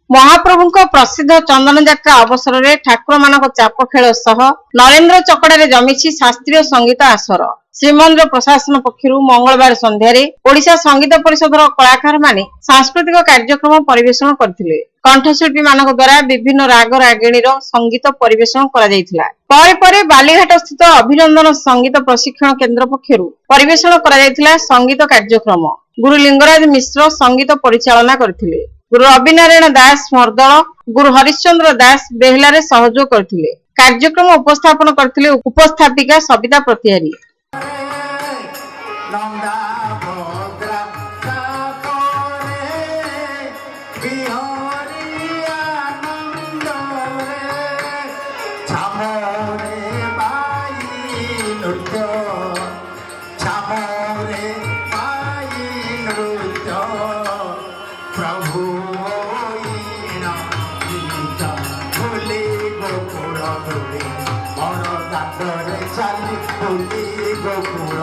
महाप्रभु प्रसिद्ध चंदन यात्रा अवसर में ठाकुर मान चाप खेल सह नरेंद्र चकड़े जमी शास्त्रीय संगीत आसर। श्रीमंदिर प्रशासन पक्षर मंगलवार संध्यारे ओडिशा संगीत परिषद कलाकार माने सांस्कृतिक कार्यक्रम परिवेषण करथिले। कंठशिल्पी मानक द्वारा विभिन्न राग रागिणीर संगीत परिवेषण करा जायथिला। परे परे बालीघाट स्थित अभिनंदन संगीत प्रशिक्षण केंद्र पक्षर परिवेषण करा जायथिला संगीत कार्यक्रम। गुरु लिंगराज मिश्र संगीत परिचालना करथिले। गुरु रविनारायण दास मर्दल, गुरु हरिश्चंद्र दास बेहलारे सहयोग करथिले। कार्यक्रम उपस्थापन करथिले उपस्थापिका सविता प्रतिहारी। Go